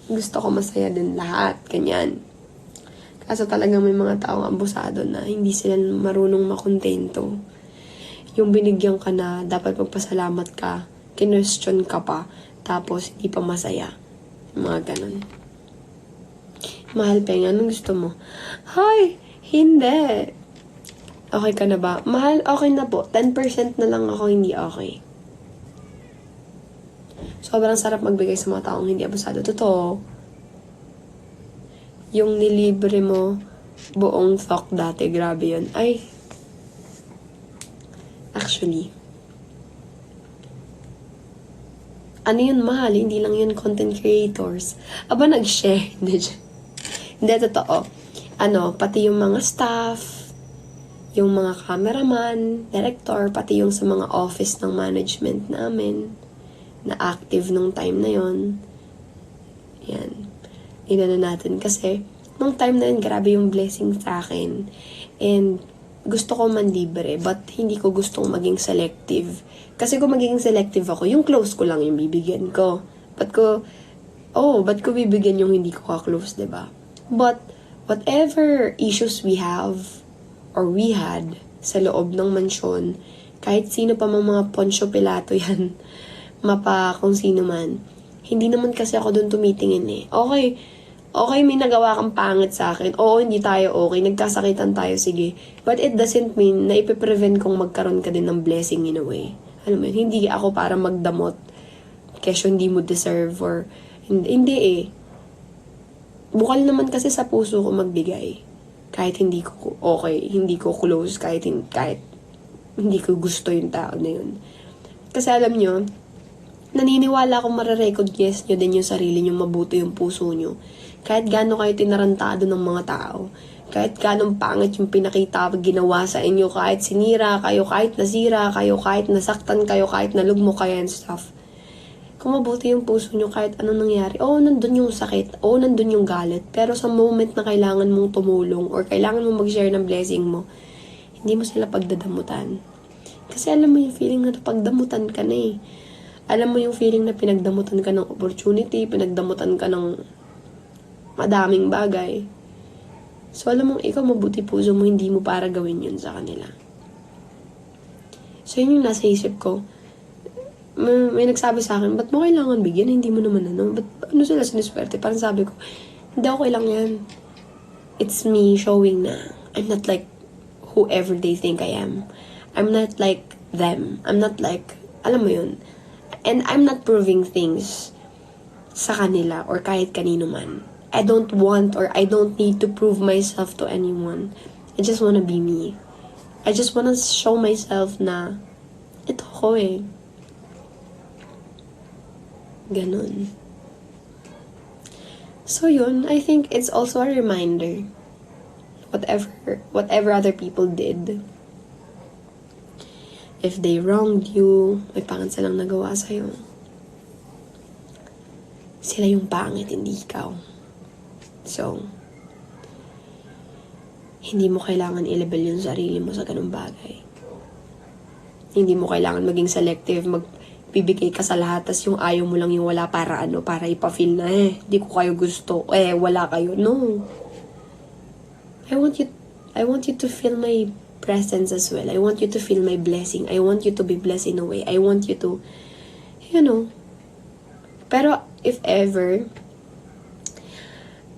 gusto ko masaya din lahat. Ganyan. Kaso talagang may mga taong abusado na hindi sila marunong makontento. Yung binigyan ka na, dapat magpasalamat ka, kinwestiyon ka pa, tapos hindi pa masaya. Mga ganun. Mahal, Peng, anong gusto mo? Hi! Hindi! Okay ka na ba? Mahal, okay na po. 10% na lang ako hindi okay. Sobrang sarap magbigay sa mga taong hindi abusado. Totoo. Yung nilibre mo, buong thok dati, grabe yun. Ay, actually, ano yun, mahal? Hindi lang yun content creators. Aba, nag-share. Hindi, totoo. Pati yung mga staff, yung mga cameraman, director, pati yung sa mga office ng management namin, na active nung time na yon. Yan. Inano natin kasi, nung time na yun, grabe yung blessing sa akin. And, gusto ko man libre, but hindi ko gustong maging selective. Kasi kung magiging selective ako, yung close ko lang yung bibigyan ko. Ba't ko bibigyan yung hindi ko ka-close, diba? But, whatever issues we have, or we had, sa loob ng mansyon, kahit sino pa mga Poncio Pilato yan, mapa kung sino man, hindi naman kasi ako dun tumitingin eh. Okay, may nagawa kang pangit sa akin. Oo, hindi tayo okay. Nagkasakitan tayo, sige. But it doesn't mean na ipiprevent kong magkaroon ka din ng blessing in a way. Alam mo yun, hindi ako para magdamot kesyo hindi mo deserve or hindi eh. Bukal naman kasi sa puso ko magbigay. Kahit hindi ko okay, hindi ko close, kahit hindi ko gusto yung tao na yun. Kasi alam nyo, naniniwala akong mararecognize nyo din yung sarili nyo, mabuti yung puso nyo. Kahit gaano kayo tinarantado ng mga tao, kahit gaano pangit yung pinakita ginawa sa inyo, kahit sinira kayo, kahit nasira kayo, kahit nasaktan kayo, kahit nalugmo kayo and stuff. Kung mabuti yung puso nyo, kahit anong nangyari, nandun yung sakit, nandun yung galit, pero sa moment na kailangan mong tumulong or kailangan mong mag-share ng blessing mo, Hindi mo sila pagdadamutan. Kasi alam mo yung feeling na pagdamutan ka na eh. Alam mo yung feeling na pinagdamutan ka ng opportunity, pinagdamutan ka ng madaming bagay. So alam mo, ikaw mabuti puso mo, hindi mo para gawin yun sa kanila. So yun yung nasa isip ko. May nagsabi sa akin, ba't mo kailangan bigyan? Hindi mo naman ba't ano sila siniswerte? Parang sabi ko, hindi ako kailangan yan. It's me showing na I'm not like whoever they think I am. I'm not like them. I'm not like, alam mo yun. And I'm not proving things sa kanila or kahit kanino man. I don't want or I don't need to prove myself to anyone. I just wanna be me. I just wanna show myself na ito ko eh. Ganon. So yun, I think it's also a reminder. Whatever other people did, if they wronged you, may pangit silang nagawa sa'yo. Sila yung pangit, hindi ikaw. So, hindi mo kailangan i-label yung sarili mo sa ganung bagay. Hindi mo kailangan maging selective, magbibigay ka sa lahat, tas yung ayaw mo lang yung wala para para ipa-feel na di ko kayo gusto, wala kayo. No. I want you to feel my presence as well. I want you to feel my blessing. I want you to be blessed in a way. I want you to, Pero, if ever,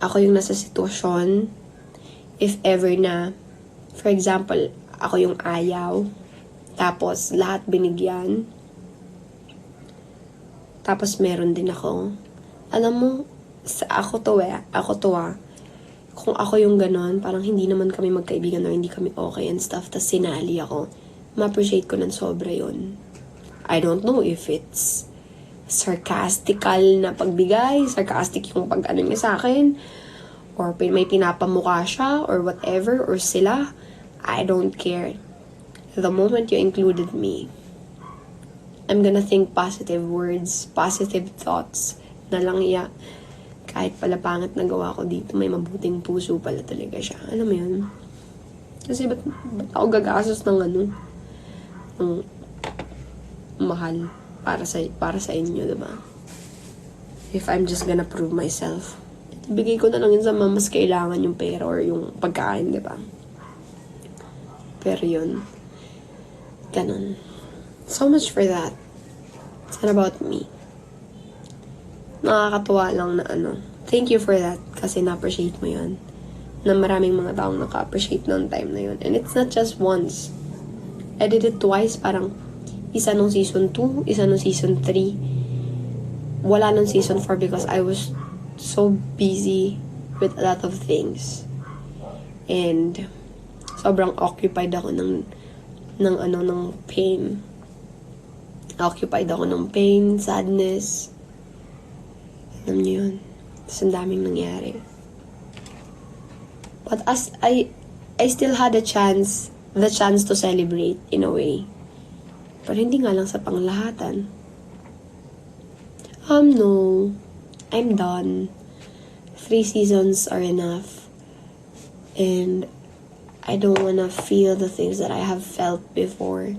ako yung nasa sitwasyon, if ever na, for example, ako yung ayaw, tapos lahat binigyan, tapos meron din ako, alam mo, ako to kung ako yung ganon, parang hindi naman kami magkaibigan or hindi kami okay and stuff, tas sinali ako, ma-appreciate ko ng sobra yun. I don't know if it's sarcastical na pagbigay, sarcastic yung pag-ano niya sa akin, or may pinapamukha siya, or whatever, or sila, I don't care. The moment you included me, I'm gonna think positive words, positive thoughts, na lang kahit pala pangit na gawa ko dito, may mabuting puso pala talaga siya. Alam mo yun? Kasi ba't ako gagastos ng ng mahal para sa inyo, diba? If I'm just gonna prove myself, ibigay ko na lang yun sa mga mas kailangan yung pera or yung pagkain, diba? Pero yun, ganun. So much for that. It's not about me. Nakakatuwa lang na thank you for that kasi na-appreciate mo yun. Na maraming mga taong naka-appreciate noong time na yun. And it's not just once. I did it twice, parang isa nung season 2, isa nung season 3. Wala nung season 4 because I was so busy with a lot of things. And sobrang occupied ako ng pain. Occupied ako ng pain, sadness. Alam niyo yun. Tapos ang daming nangyari. But as I still had the chance to celebrate in a way. Pero hindi nga lang sa panglahatan. No. I'm done. 3 seasons are enough. And I don't wanna feel the things that I have felt before.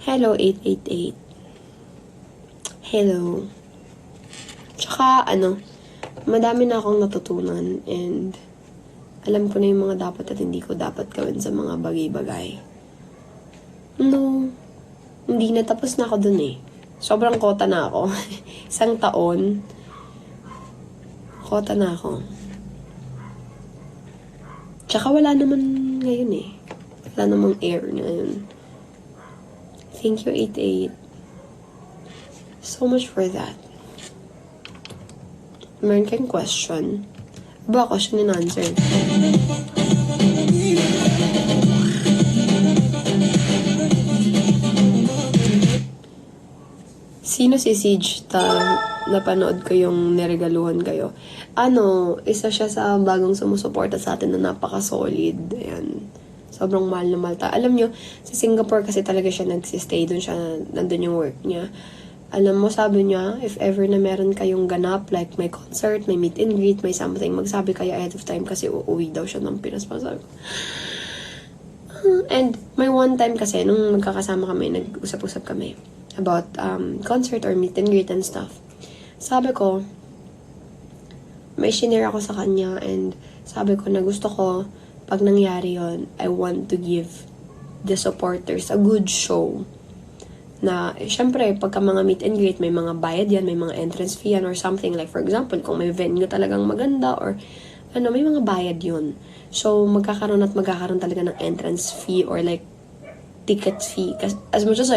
Hello, 888. Hello. Tsaka, madami na akong natutunan and alam ko na yung mga dapat at hindi ko dapat gawin sa mga bagay-bagay. No. Hindi na, tapos na ako dun eh. Sobrang kota na ako. 1 taon. Kota na ako. Tsaka wala naman ngayon eh. Wala namang air ngayon. Thank you, 88. So much for that. Meron kayong question? Ba, question and answer. Sino si Siege napanood ko yung niregaluhan kayo? Isa siya sa bagong sumusuporta sa atin na napaka-solid. Ayan. Sobrang mahal na mahal. Alam nyo, sa Singapore kasi talaga siya nagsistay. Doon siya, nandun yung work niya. Alam mo, sabi niya, if ever na meron kayong ganap, like may concert, may meet and greet, may something, magsabi kayo ahead of time kasi uuwi daw siya ng Pinas. Sabi ko, and may one time kasi, nung magkakasama kami, nag-usap-usap kami about concert or meet and greet and stuff. Sabi ko, may shinare ako sa kanya and sabi ko na gusto ko, pag nangyari yon, I want to give the supporters a good show. Na, syempre, pagka mga meet and greet, may mga bayad yan, may mga entrance fee yan or something. Like, for example, kung may venue talagang maganda or may mga bayad yun. So, magkakaroon talaga ng entrance fee or like, ticket fee. As much as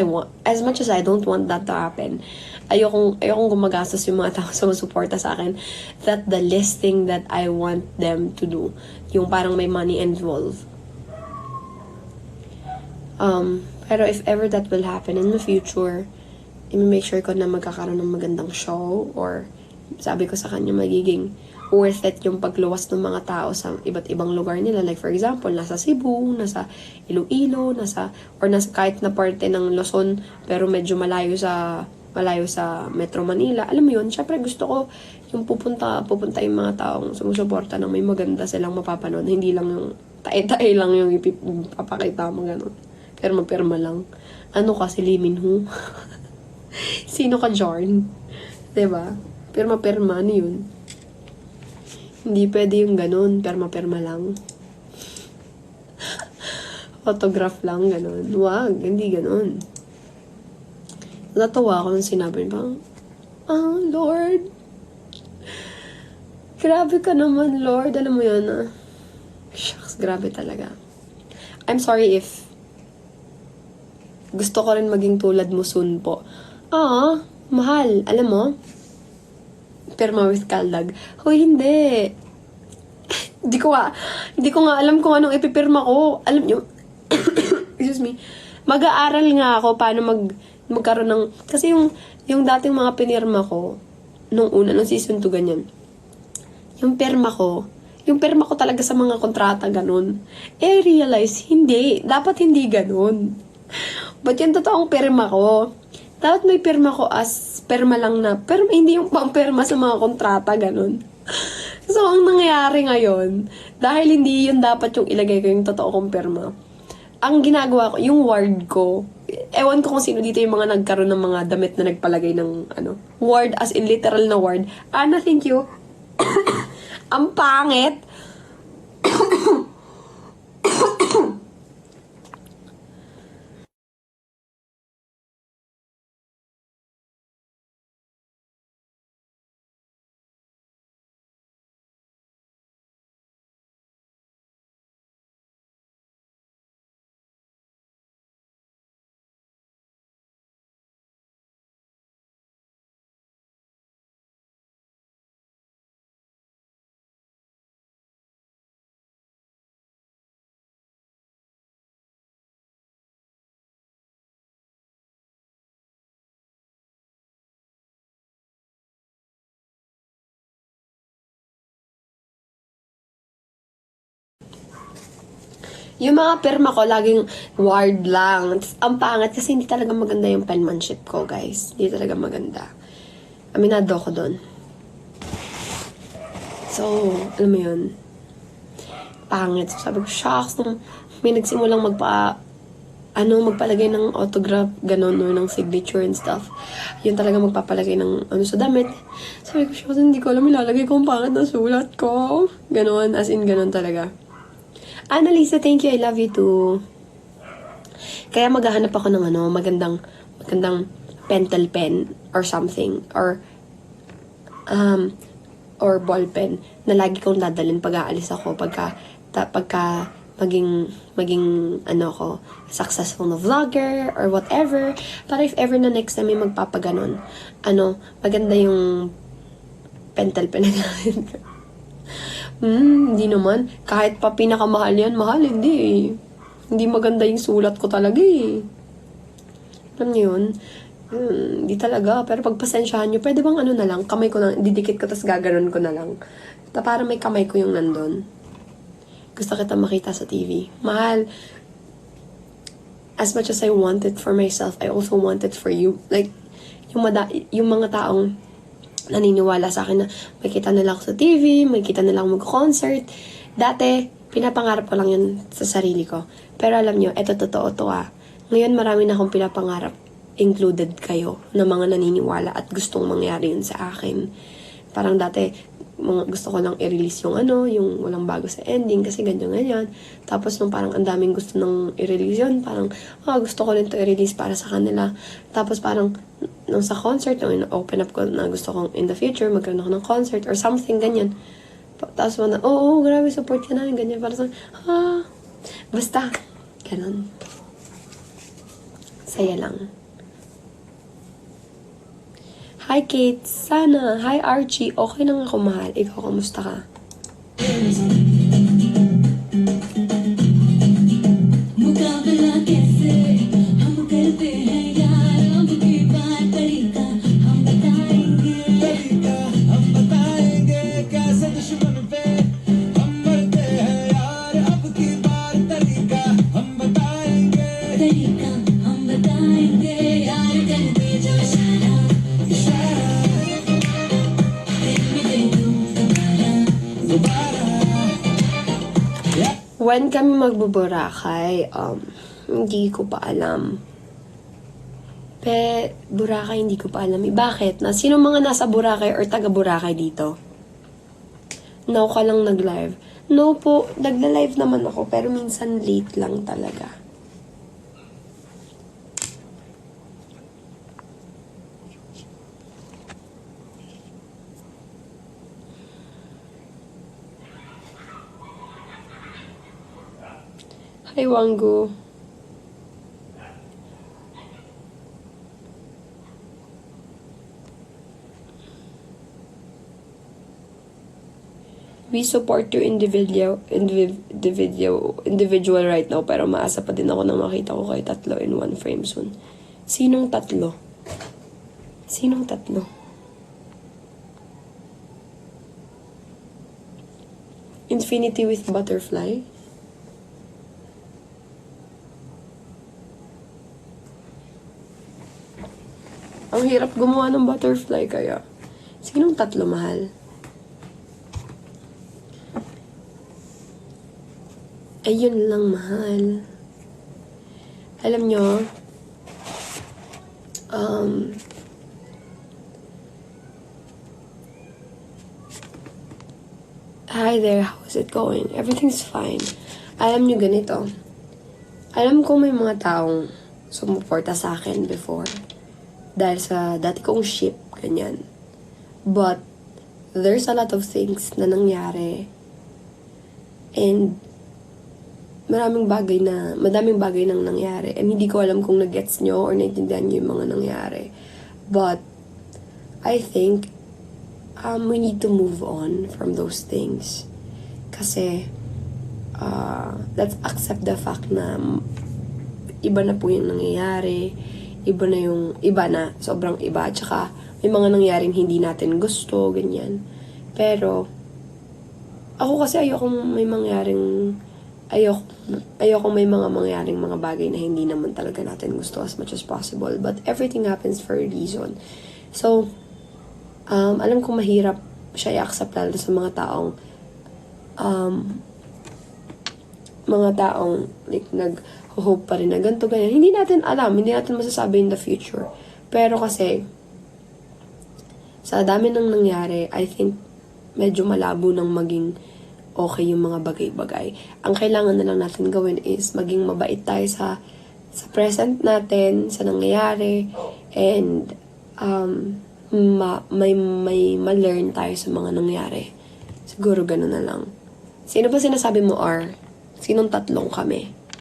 I don't want that to happen, ayokong gumagastos yung mga tao sa suporta sa akin. That the least thing that I want them to do. Yung parang may money involved. Pero if ever that will happen in the future, i-make sure ko na magkakaroon ng magandang show or sabi ko sa kanya magiging worth it yung pagluwas ng mga tao sa iba't ibang lugar nila. Like for example, nasa Cebu, nasa Iloilo, nasa kahit na parte ng Luzon pero medyo malayo sa Metro Manila. Alam mo yun, syempre gusto ko yung pupunta yung mga taong sumusuporta ng may maganda silang mapapanood. Hindi lang yung tae-tae lang yung ipapakita mo gano'n. Perma lang. Ano ka, si Lee Min-ho? Sino ka, Jorn? Diba? Perma, ano yun? Hindi pwede yung ganun. Perma lang. Autograph lang, ganun. Wag, hindi ganun. Natawa ako nung sinabi niya, Lord. Grabe ka naman, Lord. Alam mo yun, Shucks, grabe talaga. I'm sorry if gusto ko rin maging tulad mo soon po. Mahal. Alam mo? Perma with kaldag. Hoy, hindi. Hindi ko nga alam kung anong ipipirma ko. Alam nyo, excuse me, mag-aaral nga ako paano magkaroon ng, kasi yung dating mga pinirma ko, nung season 2 ganyan, yung perma ko talaga sa mga kontrata, ganun. I realize, dapat hindi ganun. But yung totoong perma ko, dapat may perma ko as perma lang na, pero hindi yung pang perma sa mga kontrata, ganun. So, ang nangyayari ngayon, dahil hindi yun dapat yung ilagay ko yung totoo kong perma, ang ginagawa ko, yung ward ko, ewan ko kung sino dito yung mga nagkaroon ng mga damit na nagpalagay ng, ward, as in literal na ward. Ana, thank you. Ang pangit. Yung mga perma ko, laging ward lang. Ang pangat kasi hindi talaga maganda yung penmanship ko, guys. Hindi talaga maganda. Aminado ko doon. So, alam mo yun. Pangit. So, sabi ko, shucks, may nagsimulang magpalagay ng autograph, ganun, or ng signature and stuff. Yun talaga magpapalagay ng sa damit. Sabi ko, shucks, hindi ko alam, ilalagay ko ang pangit na sulat ko. Ganun, as in, ganun talaga. Annalisa, thank you. I love you too. Kaya maghahanap ako ng magandang pentel pen or something or ball pen na lagi kong dadalhin pag aalis ako pagka maging ako successful na vlogger or whatever. Para if ever na next time may magpapaganon, maganda yung pentel pen na natin. Hindi naman. Kahit pa pinakamahal yan, mahal, hindi eh. Hindi maganda yung sulat ko talaga eh. Alam niyo yun? Hindi talaga. Pero pagpasensyahan nyo, pwede bang na lang, kamay ko lang, didikit ko, tas gaganon ko na lang. Para may kamay ko yung nandun. Gusto kita makita sa TV. Mahal, as much as I want it for myself, I also want it for you. Like, yung mga taong naniniwala sa akin na makita nila ako sa TV, makita nila ako mag-concert. Dati, pinapangarap ko lang yun sa sarili ko. Pero alam nyo, eto totoo to Ngayon, marami na akong pinapangarap, included kayo, na mga naniniwala at gustong mangyari yun sa akin. Parang dati, gusto ko lang i-release yung walang bago sa ending kasi ganyan. Tapos nung parang ang daming gusto nang i-release yun, parang gusto ko rin to i-release para sa kanila. Tapos parang nung sa concert, nung open up ko na gusto kong in the future, magkaroon ako ng concert or something, ganyan. Tapos oo, grabe, support ka namin, ganyan. Parang basta, ganun. Saya lang. Hi, Kate. Sana. Hi, Archie. Okay lang ako, mahal. Ikaw, kamusta ka? मुकाबला कैसे हम करते हैं यार अब की बात तरीका हम बताएंगे कैसे दुश्मन पे हम मरते हैं यार अब की बात तरीका हम बताएंगे यार कर दे जो इशारा दिल में दे दूं दोबारा When kami magbuburakay, hindi ko pa alam. Boracay, hindi ko pa alam. Bakit? Sino mga nasa Boracay or taga Boracay dito? Now ka lang nag-live. No po, nagla-live naman ako, pero minsan late lang talaga. Hi, Wangu. We support your individual right now, pero maasa pa din ako na makita ko kayo tatlo in one frame soon. Sinong tatlo? Sinong tatlo? Infinity with butterfly? Ang hirap gumawa ng butterfly kaya. Sinong tatlo, mahal? Ayun lang, mahal. Alam nyo, hi there, how's it going? Everything's fine. Alam nyo ganito, alam ko may mga taong sumuporta sa akin before. Dahil sa dati kong ship, ganyan. But, there's a lot of things na nangyari. And, madaming bagay nang nangyari. And hindi ko alam kung nag-gets nyo or naintindihan nyo yung mga nangyari. But, I think, we need to move on from those things. Kasi, let's accept the fact na iba na po yung nangyayari. Iba na, sobrang iba. Tsaka, may mga nangyaring hindi natin gusto, ganyan. Pero, ako kasi ayoko may mangyaring mga bagay na hindi naman talaga natin gusto as much as possible. But everything happens for a reason. So, alam ko mahirap siya i-accept lalo sa mga taong like nag-hope pa rin na ganito, ganyan. Hindi natin alam, hindi natin masasabi in the future. Pero kasi, sa dami nang nangyari, I think medyo malabo nang maging okay yung mga bagay-bagay. Ang kailangan na lang natin gawin is maging mabait tayo sa present natin, sa nangyayari, and may ma-learn tayo sa mga nangyari. Siguro ganun na lang. Sino ba sinasabi mo, R? Sinong tatlong kami?